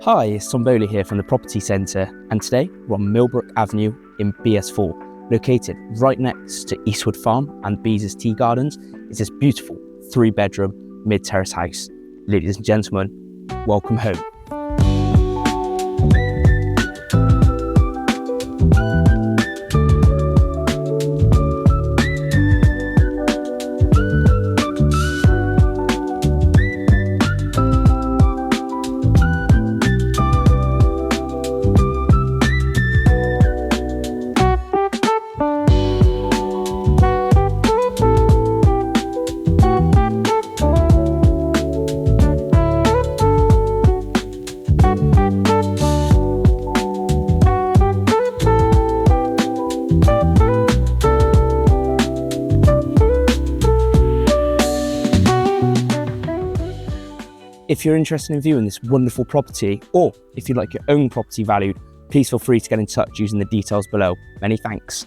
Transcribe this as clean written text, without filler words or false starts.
Hi, it's Tom Bowley here from the Property Centre, and today we're on Milbrook Avenue in BS4. Located right next to Eastwood Farm and Bees's Tea Gardens is this beautiful 3-bedroom mid-terrace house. Ladies and gentlemen, welcome home. If you're interested in viewing this wonderful property, or if you'd like your own property valued, please feel free to get in touch using the details below. Many thanks.